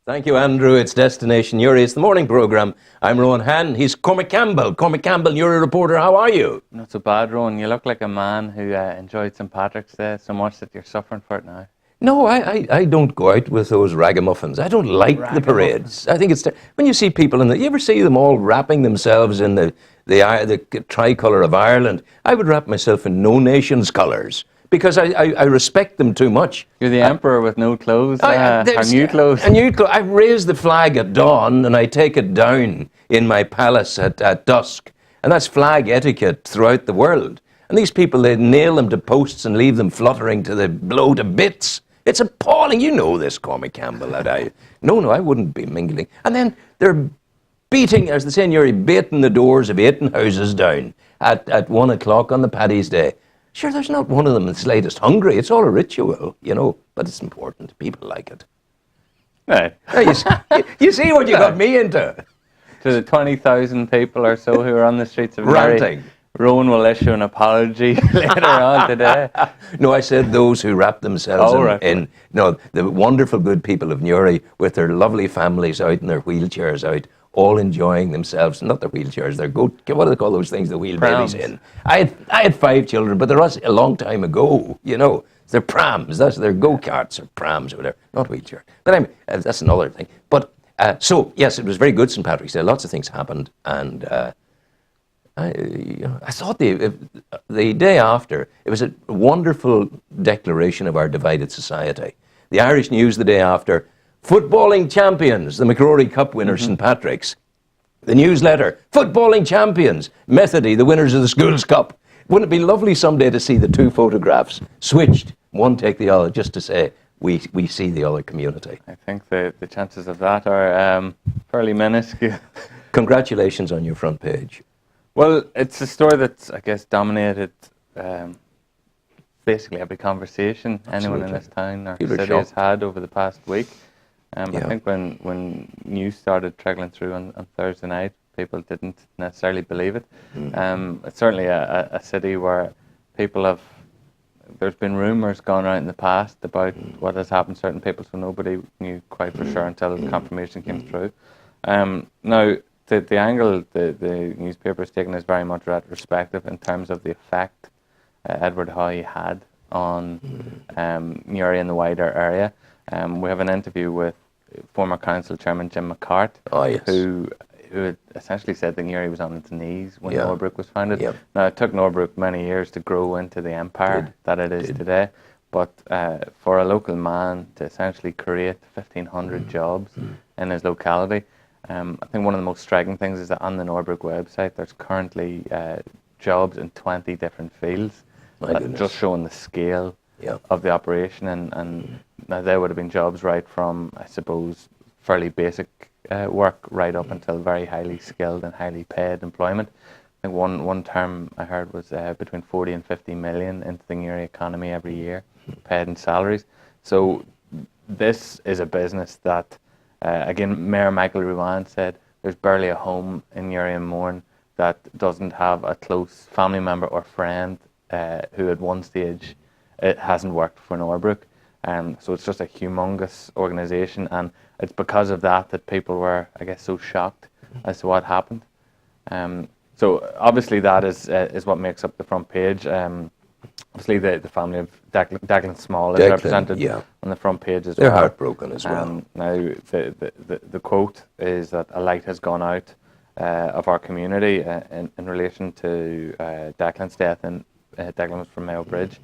Thank you, Andrew. It's Destination Newry. It's the morning programme. I'm Rowan Han. He's Cormac Campbell. Cormac Campbell, Newry reporter. How are you? Not so bad, Rowan. You look like a man who enjoyed St. Patrick's Day so much that you're suffering for it now. No, I don't go out with those ragamuffins. I don't like the parades. I think it's... When you see people in the... You ever see them all wrapping themselves in the tricolour of Ireland? I would wrap myself in no nation's colours, because I respect them too much. You're the emperor with no clothes, or new clothes. I raise the flag at dawn and I take it down in my palace at dusk. And that's flag etiquette throughout the world. And these people, they nail them to posts and leave them fluttering to the blow to bits. It's appalling. You know this, Cormac Campbell. That I wouldn't be mingling. And then they're beating, as they say in Newry, baiting the doors of 8 houses down at 1 o'clock on the Paddy's Day. Sure, there's not one of them that's latest hungry. It's all a ritual, but it's important. People like it. Right. You see what you got me into? To the 20,000 people or so who are on the streets of Newry, ranting. Rowan will issue an apology later on today. No, I said those who wrap themselves the wonderful good people of Newry with their lovely families out and their wheelchairs out, all enjoying themselves. Not their wheelchairs, their what do they call those things the wheel babies in? I had 5 children, but there was a long time ago, They're prams, they're go-karts or prams or whatever, not wheelchairs. But that's another thing. But, so, yes, it was very good St. Patrick's Day. Lots of things happened, and I thought the day after, it was a wonderful declaration of our divided society. The Irish News the day after, footballing champions, the McCrory Cup winners, St. Patrick's. The newsletter, footballing champions, Methody, the winners of the Schools Cup. Wouldn't it be lovely someday to see the 2 photographs switched, one take the other, just to say we see the other community? I think the chances of that are fairly minuscule. Congratulations on your front page. Well, it's a story that's, I guess, dominated basically every conversation anyone in this town or city has had over the past week. I think when news started trickling through on Thursday night, people didn't necessarily believe it. It's certainly a city where there's been rumours going around in the past about what has happened to certain people, so nobody knew quite for sure until the confirmation came through. Now, the angle the newspaper is taking is very much retrospective in terms of the effect Edward Hoy had on Newry and the wider area. We have an interview with former council chairman Jim McCart, who had essentially said that Newry was on its knees when Norbrook was founded. Now, it took Norbrook many years to grow into the empire that it is today, but for a local man to essentially create 1,500 jobs in his locality, I think one of the most striking things is that on the Norbrook website, there's currently jobs in 20 different fields, just showing the scale of the operation. And now there would have been jobs right from, I suppose, fairly basic work right up until very highly skilled and highly paid employment. I think one term I heard was between 40 and 50 million into the Newry economy every year, paid in salaries. So this is a business that, again, Mayor Michael Ruan said there's barely a home in Newry and Mourne that doesn't have a close family member or friend who at one stage it hasn't worked for Norbrook. So it's just a humongous organisation, and it's because of that people were, I guess, so shocked as to what happened. So obviously that is what makes up the front page. Obviously the family of Declan Small is represented on the front page as well. They're heartbroken as well. Now the quote is that a light has gone out of our community in relation to Declan's death, and Declan was from Mayo Bridge.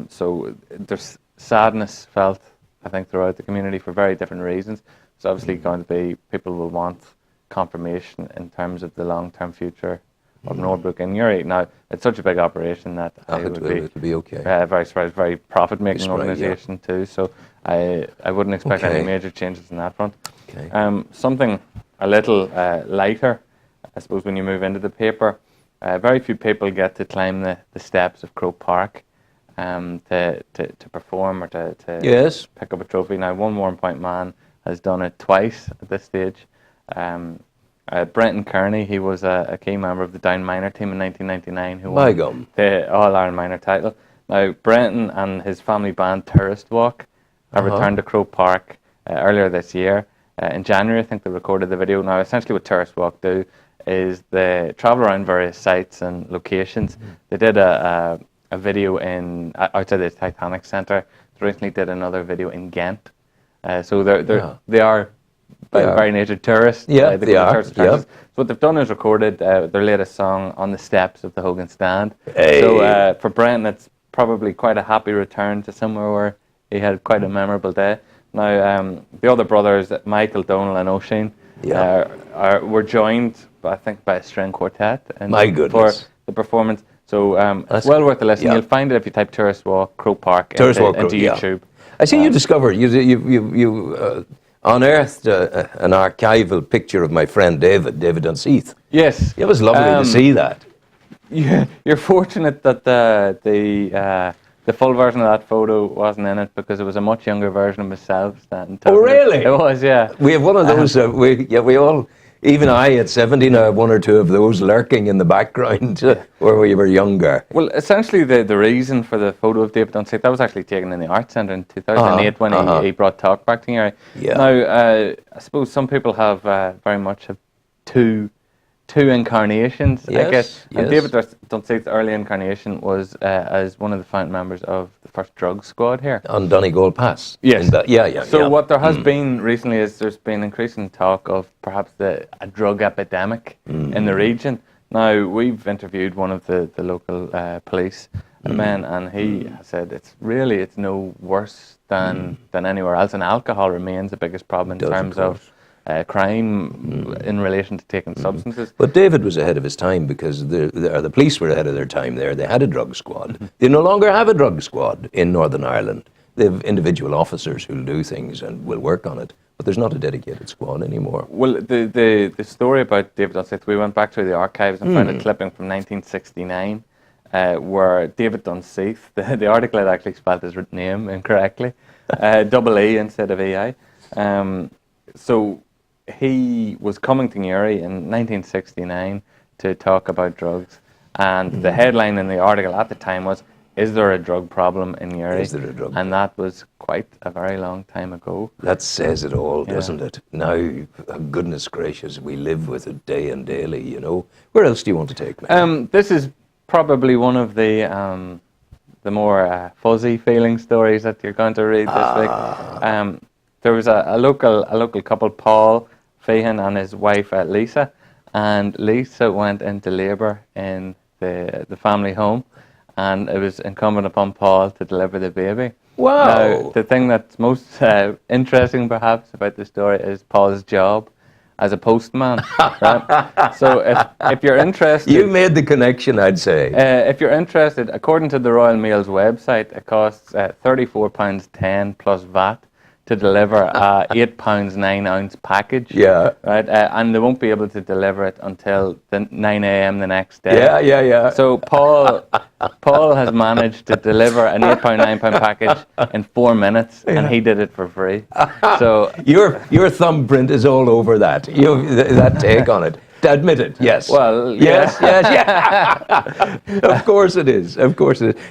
So there's sadness felt, I think, throughout the community for very different reasons. It's obviously going to be, people will want confirmation in terms of the long-term future of Norbrook and Newry. Now, it's such a big operation that it'll be okay. Very surprised, very profit-making organisation too. So I wouldn't expect any major changes in that front. Something a little lighter, I suppose, when you move into the paper. Very few people get to climb the steps of Croke Park to perform or to pick up a trophy. Now, one Warrenpoint man has done it twice at this stage. Brenton Kearney, he was a key member of the Down minor team in 1999 who won the All-Ireland minor title. Now, Brenton and his family band Tourist Walk have returned to Croke Park earlier this year. in January, I think they recorded the video. Now, essentially what Tourist Walk do is they travel around various sites and locations. They did a video outside the Titanic Centre. They recently did another video in Ghent. So they are by very nature tourists. Yeah, they they go to are. tourist attractions. So what they've done is recorded their latest song on the steps of the Hogan Stand. Hey. So for Brenton, it's probably quite a happy return to somewhere where he had quite a memorable day. Now, the other brothers, Michael, Donal and Oisin, were joined, I think, by a string quartet for the performance. So it's well worth a listen. You'll find it if you type Tourist Walk, Croke Park into YouTube. I see you discovered, you unearthed an archival picture of my friend David Dunseith. Yes. It was lovely to see that. Yeah, you're fortunate that the full version of that photo wasn't in it, because it was a much younger version of myself standing. Oh, really? It was, yeah. We have one of those. We all, even I at 70 now, have one or two of those lurking in the background where we were younger. Well, essentially, the reason for the photo of David Dunseith, that was actually taken in the Arts Centre in 2008 when he brought Talk back to Newry. Yeah. Now, I suppose some people have very much have two incarnations, I guess. And David Dunseith's early incarnation was as one of the founding members of the first drug squad here. On Donegal Pass. Yes. So what there has Mm. been recently is there's been increasing talk of perhaps a drug epidemic in the region. Now, we've interviewed one of the local police men, and he said it's no worse than anywhere else, and alcohol remains the biggest problem in terms of crime in relation to taking substances. But David was ahead of his time, because the police were ahead of their time there. They had a drug squad. They no longer have a drug squad in Northern Ireland. They have individual officers who'll do things and will work on it. But there's not a dedicated squad anymore. Well, the story about David Dunseith, we went back through the archives and found a clipping from 1969 where David Dunseith, the article had actually spelled his name incorrectly, double E instead of EI. So he was coming to Newry in 1969 to talk about drugs, and the headline in the article at the time was, "Is there a drug problem in Newry?" Is there a drug And that was quite a very long time ago. That says it all, doesn't it? Now, goodness gracious, we live with it day and daily, you know. Where else do you want to take me? This is probably one of the more fuzzy feeling stories that you're going to read this week. There was a local couple, Paul Fahan and his wife Lisa, and Lisa went into labour in the family home, and it was incumbent upon Paul to deliver the baby. Wow! Now, the thing that's most interesting, perhaps, about the story is Paul's job as a postman. Right? So if you're interested... You made the connection, I'd say. If you're interested, according to the Royal Mail's website, it costs £34.10 plus VAT to deliver a £8 9-ounce package. Yeah. Right, and they won't be able to deliver it until 9 a.m. the next day. Yeah. So Paul has managed to deliver an £8 £9 package in 4 minutes, and he did it for free. So your thumbprint is all over that. That take on it. Admit it, yes. Well, yes. Of course it is.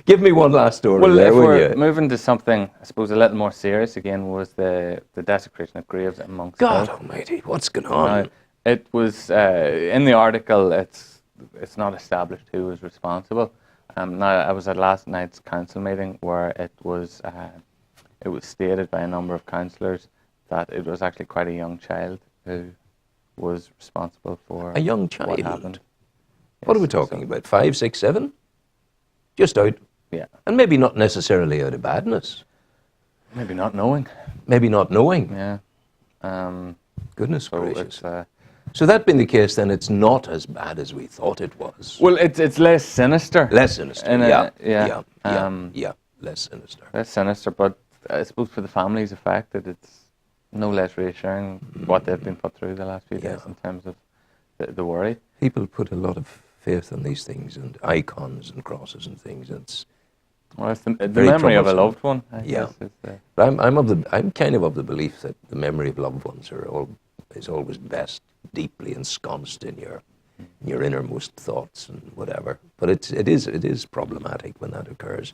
Give me one last story. Well, there, if will we're you? moving to something, I suppose, a little more serious again, was the desecration of graves at Monk's God Hill. almighty, what's going on? Now, it was in the article. It's not established who was responsible. Now, I was at last night's council meeting where it was stated by a number of councillors that it was actually quite a young child who was responsible for A young child? what happened. What are we talking about? 5, 6, 7? Just out. Yeah. And maybe not necessarily out of badness. Maybe not knowing. Maybe not knowing. Yeah. Goodness So gracious. it's So that being the case, then it's not as bad as we thought it was. well, it's less sinister. Less sinister. Yeah. Less sinister. Less sinister, but I suppose for the families affected, it's no less reassuring what they've been put through the last few days in terms of the worry. People put a lot of faith in these things and icons and crosses and things. It's the very memory of a troublesome. loved one. I Yeah. guess, is But I'm kind of the belief that the memory of loved ones is always best deeply ensconced in your innermost thoughts and whatever. But it is problematic when that occurs.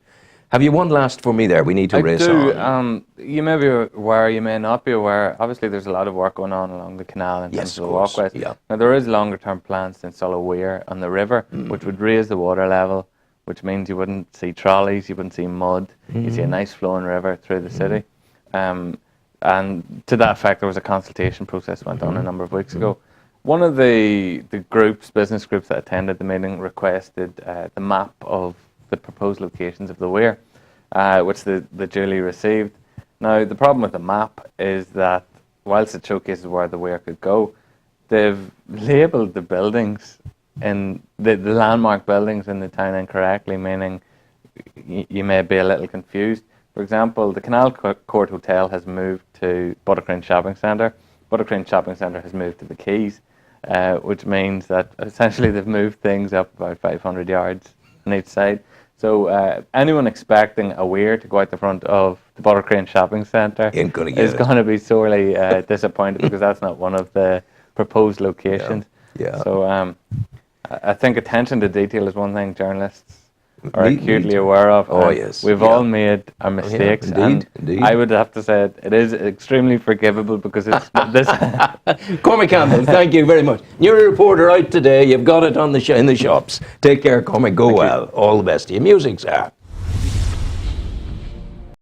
Have you one last for me there? We need to race on. You may be aware, you may not be aware. Obviously, there's a lot of work going on along the canal in terms of the walkways. Yeah. Now, there is longer-term plans to install a weir on the river, which would raise the water level, which means you wouldn't see trolleys, you wouldn't see mud. You see a nice flowing river through the city. And to that effect, there was a consultation process went on a number of weeks ago. One of the business groups that attended the meeting requested the map of the proposed locations of the weir, which they duly received. Now, the problem with the map is that whilst it showcases where the weir could go, they've labelled the buildings in the landmark buildings in the town incorrectly, meaning you may be a little confused. For example, the Canal Court Hotel has moved to Buttercrane Shopping Centre. Buttercrane Shopping Centre has moved to the Quays, which means that essentially they've moved things up about 500 yards on each side. So anyone expecting a weir to go out the front of the Buttercrane Shopping Centre is going to be sorely disappointed, because that's not one of the proposed locations. Yeah. So I think attention to detail is one thing journalists are acutely aware of. Oh, yes. We've all made our mistakes. Indeed. I would have to say it is extremely forgivable, because it's this. Cormac Campbell, thank you very much. Newry Reporter out today. You've got it on in the shops. Take care, Cormac. Go well. All the best to you. Music's out.